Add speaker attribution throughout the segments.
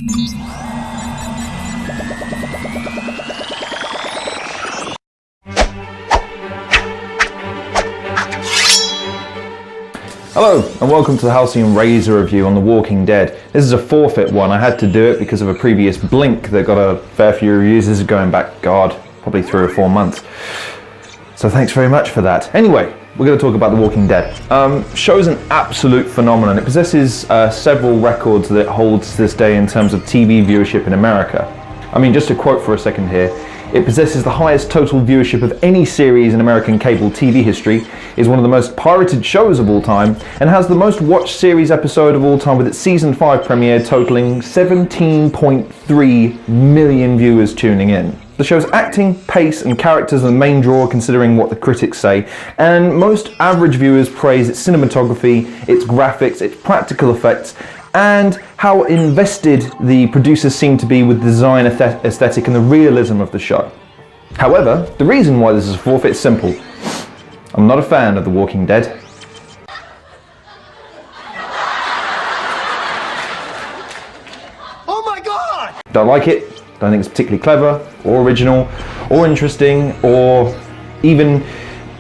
Speaker 1: Hello and welcome to the Halcyon Razor review on The Walking Dead. This is a forfeit one. I had to do it because of a previous blink that got a fair few reviews. This is going back, God, probably 3 or 4 months. So thanks very much for that. Anyway, we're going to talk about The Walking Dead. Show's an absolute phenomenon. It possesses several records that it holds to this day in terms of TV viewership in America. I mean, just to quote for a second here, it possesses the highest total viewership of any series in American cable TV history, is one of the most pirated shows of all time, and has the most watched series episode of all time with its season 5 premiere totaling 17.3 million viewers tuning in. The show's acting, pace and characters are the main draw considering what the critics say, and most average viewers praise its cinematography, its graphics, its practical effects, and how invested the producers seem to be with the design aesthetic and the realism of the show. However, the reason why this is a forfeit is simple. I'm not a fan of The Walking Dead.
Speaker 2: Oh my God!
Speaker 1: Don't like it, don't think it's particularly clever, or original, or interesting, or even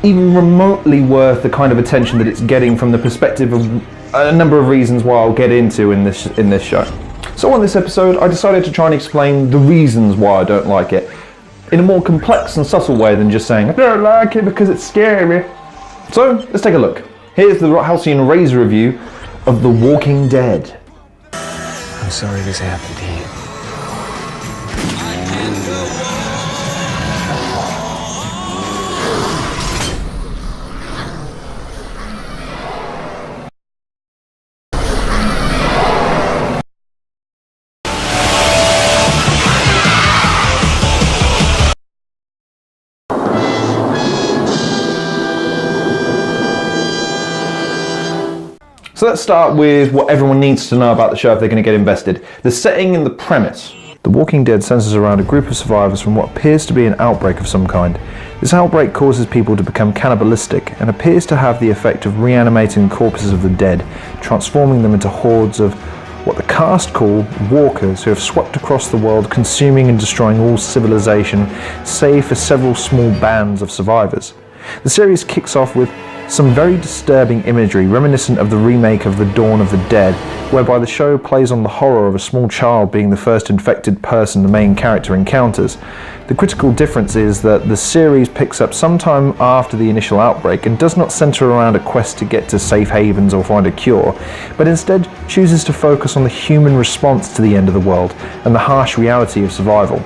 Speaker 1: remotely worth the kind of attention that it's getting from the perspective of a number of reasons why I'll get into in this show. So on this episode, I decided to try and explain the reasons why I don't like it in a more complex and subtle way than just saying I don't like it because it's scary. So let's take a look. Here's the Halcyon Razor review of The Walking Dead.
Speaker 3: I'm sorry this happened to you.
Speaker 1: So let's start with what everyone needs to know about the show if they're going to get invested. The setting and the premise. The Walking Dead centers around a group of survivors from what appears to be an outbreak of some kind. This outbreak causes people to become cannibalistic and appears to have the effect of reanimating the corpses of the dead, transforming them into hordes of what the cast call walkers who have swept across the world, consuming and destroying all civilization, save for several small bands of survivors. The series kicks off with some very disturbing imagery reminiscent of the remake of The Dawn of the Dead, whereby the show plays on the horror of a small child being the first infected person the main character encounters. The critical difference is that the series picks up sometime after the initial outbreak and does not center around a quest to get to safe havens or find a cure, but instead chooses to focus on the human response to the end of the world and the harsh reality of survival.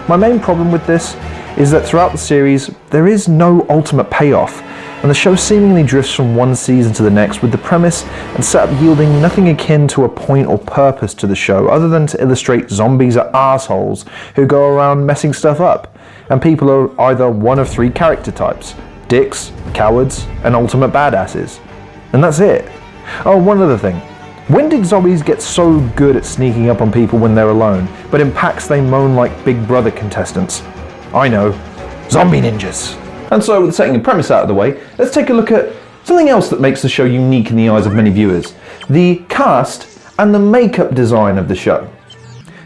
Speaker 1: My main problem with this is that throughout the series there is no ultimate payoff, and the show seemingly drifts from one season to the next with the premise and setup yielding nothing akin to a point or purpose to the show other than to illustrate zombies are assholes who go around messing stuff up, and people are either one of 3 character types: dicks, cowards, and ultimate badasses. And that's it. Oh, one other thing. When did zombies get so good at sneaking up on people when they're alone, but in packs they moan like Big Brother contestants? I know. Zombie ninjas. And so with the setting and premise out of the way, let's take a look at something else that makes the show unique in the eyes of many viewers. The cast and the makeup design of the show.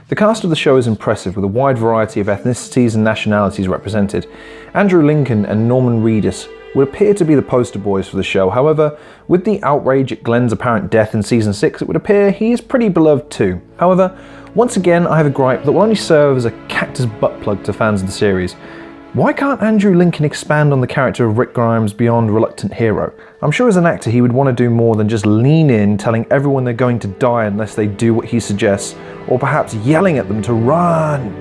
Speaker 1: The cast of the show is impressive with a wide variety of ethnicities and nationalities represented. Andrew Lincoln and Norman Reedus would appear to be the poster boys for the show. However, with the outrage at Glenn's apparent death in season 6, it would appear he is pretty beloved too. However, once again I have a gripe that will only serve as a cactus butt plug to fans of the series. Why can't Andrew Lincoln expand on the character of Rick Grimes beyond reluctant hero? I'm sure as an actor he would want to do more than just lean in telling everyone they're going to die unless they do what he suggests, or perhaps yelling at them to run.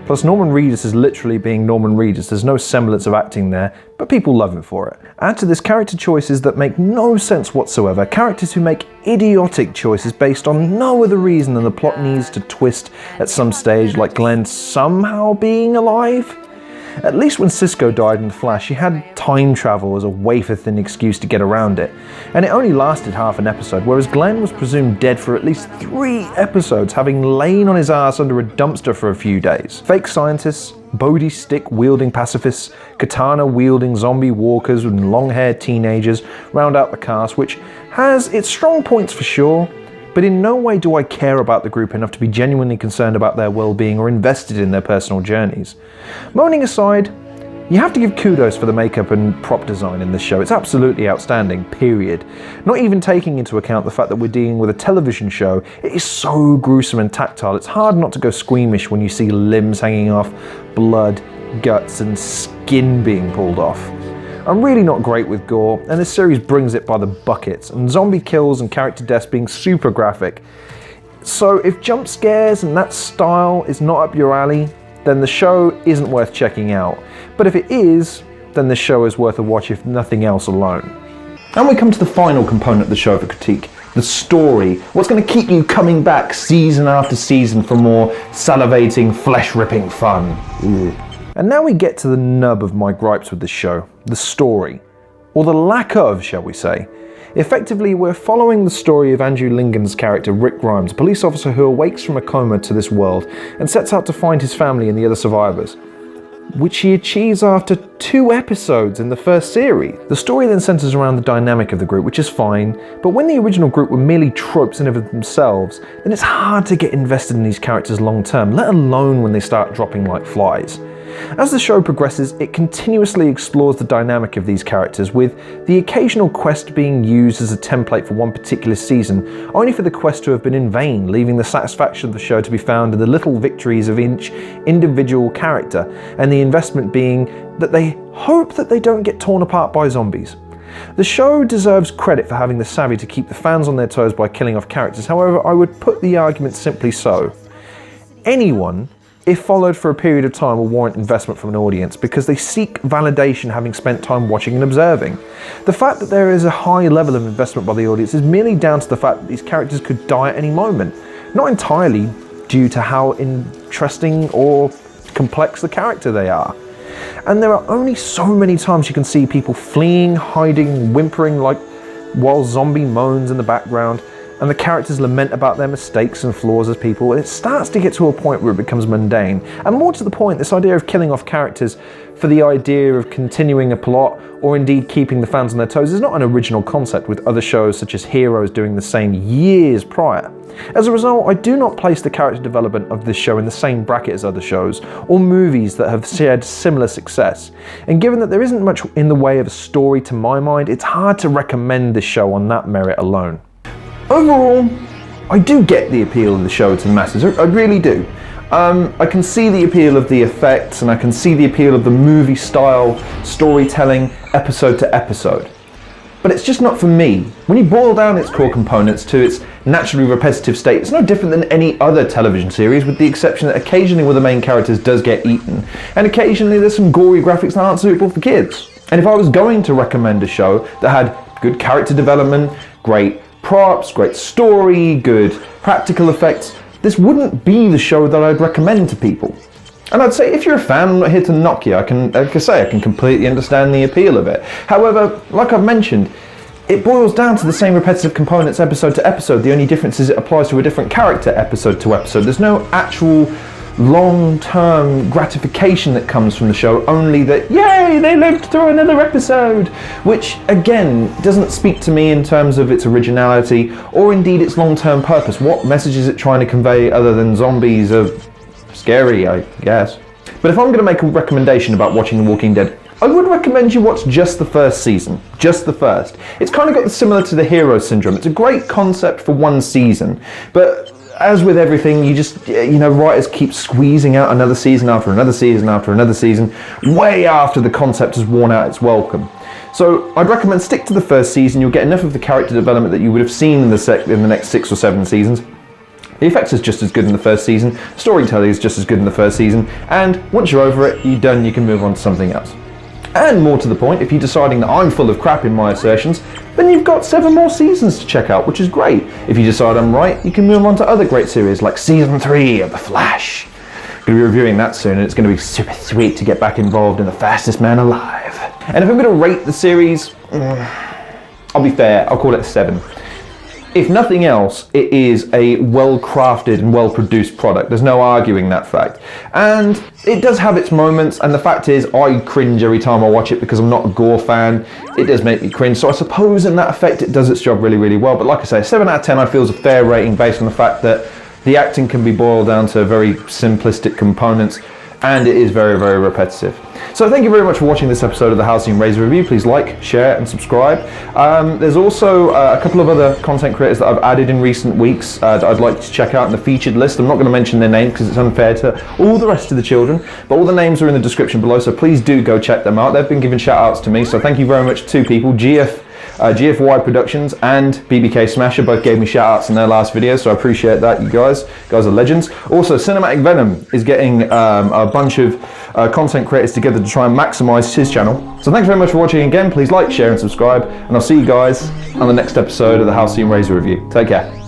Speaker 1: Plus Norman Reedus is literally being Norman Reedus, there's no semblance of acting there, but people love him for it. Add to this character choices that make no sense whatsoever, characters who make idiotic choices based on no other reason than the plot needs to twist at some stage, like Glenn somehow being alive. At least when Cisco died in The Flash, he had time travel as a wafer-thin excuse to get around it, and it only lasted half an episode, whereas Glenn was presumed dead for at least 3 episodes, having lain on his ass under a dumpster for a few days. Fake scientists, Bodhi stick-wielding pacifists, katana-wielding zombie walkers and long-haired teenagers round out the cast, which has its strong points for sure, but in no way do I care about the group enough to be genuinely concerned about their well-being or invested in their personal journeys. Moaning aside, you have to give kudos for the makeup and prop design in this show. It's absolutely outstanding, period. Not even taking into account the fact that we're dealing with a television show, it is so gruesome and tactile. It's hard not to go squeamish when you see limbs hanging off, blood, guts and skin being pulled off. I'm really not great with gore, and this series brings it by the buckets, and zombie kills and character deaths being super graphic. So if jump scares and that style is not up your alley, then the show isn't worth checking out. But if it is, then the show is worth a watch if nothing else alone. And we come to the final component of the show for critique, the story. What's going to keep you coming back season after season for more salivating, flesh-ripping fun. And now we get to the nub of my gripes with the show, the story. Or the lack of, shall we say. Effectively, we're following the story of Andrew Lincoln's character Rick Grimes, a police officer who awakes from a coma to this world and sets out to find his family and the other survivors, which he achieves after 2 episodes in the first series. The story then centers around the dynamic of the group, which is fine, but when the original group were merely tropes in and of themselves, then it's hard to get invested in these characters long term, let alone when they start dropping like flies. As the show progresses, it continuously explores the dynamic of these characters, with the occasional quest being used as a template for one particular season, only for the quest to have been in vain, leaving the satisfaction of the show to be found in the little victories of each individual character, and the investment being that they hope that they don't get torn apart by zombies. The show deserves credit for having the savvy to keep the fans on their toes by killing off characters. However, I would put the argument simply so. Anyone, if followed for a period of time, will warrant investment from an audience because they seek validation having spent time watching and observing. The fact that there is a high level of investment by the audience is merely down to the fact that these characters could die at any moment, not entirely due to how interesting or complex the character they are. And there are only so many times you can see people fleeing, hiding, whimpering like while zombie moans in the background, and the characters lament about their mistakes and flaws as people, and it starts to get to a point where it becomes mundane. And more to the point, this idea of killing off characters for the idea of continuing a plot, or indeed keeping the fans on their toes, is not an original concept, with other shows such as Heroes doing the same years prior. As a result, I do not place the character development of this show in the same bracket as other shows, or movies that have shared similar success. And given that there isn't much in the way of a story to my mind, it's hard to recommend this show on that merit alone. Overall, I do get the appeal of the show to the masses, I really do. I can see the appeal of the effects, and I can see the appeal of the movie style storytelling episode to episode. But it's just not for me. When you boil down its core components to its naturally repetitive state, it's no different than any other television series, with the exception that occasionally one of the main characters does get eaten, and occasionally there's some gory graphics that aren't suitable for kids. And if I was going to recommend a show that had good character development, great props, great story, good practical effects, this wouldn't be the show that I'd recommend to people. And I'd say if you're a fan, I'm not here to knock you. Like I can completely understand the appeal of it. However, like I've mentioned, it boils down to the same repetitive components episode to episode. The only difference is it applies to a different character episode to episode. There's no actual long-term gratification that comes from the show, only that, yay, they lived through another episode, which again doesn't speak to me in terms of its originality or indeed its long-term purpose. What message is it trying to convey other than zombies are scary, I guess? But if I'm going to make a recommendation about watching The Walking Dead, I would recommend you watch just the first season, just the first. It's kind of got similar to the hero syndrome. It's a great concept for one season, but as with everything, you just, writers keep squeezing out another season after another season after another season, way after the concept has worn out its welcome. So I'd recommend stick to the first season. You'll get enough of the character development that you would have seen in the next 6 or 7 seasons. The effects is just as good in the first season, storytelling is just as good in the first season, and once you're over it, you're done, you can move on to something else. And more to the point, if you're deciding that I'm full of crap in my assertions, then you've got 7 more seasons to check out, which is great. If you decide I'm right, you can move on to other great series like Season 3 of The Flash. I'm going to be reviewing that soon, and it's going to be super sweet to get back involved in the fastest man alive. And if I'm going to rate the series, I'll be fair, I'll call it a 7. if nothing else, it is a well-crafted and well-produced product. There's no arguing that fact. And it does have its moments, and the fact is, I cringe every time I watch it because I'm not a gore fan. It does make me cringe, so I suppose in that effect it does its job really, really well. But like I say, 7 out of 10 I feel is a fair rating based on the fact that the acting can be boiled down to very simplistic components, and it is very, very repetitive. So thank you very much for watching this episode of the Halcyon review. Please like, share and subscribe. There's also a couple of other content creators that I've added in recent weeks that I'd like to check out in the featured list. I'm not going to mention their names because it's unfair to all the rest of the children, but all the names are in the description below, so please do go check them out. They've been giving shout outs to me, so thank you very much to 2 people. GFY Productions and BBK Smasher both gave me shout outs in their last video, so I appreciate that. You guys are legends. Also, Cinematic Venom is getting a bunch of content creators together to try and maximize his channel. So thanks very much for watching again. Please like, share and subscribe, and I'll see you guys on the next episode of the Halcyon Review. Take care.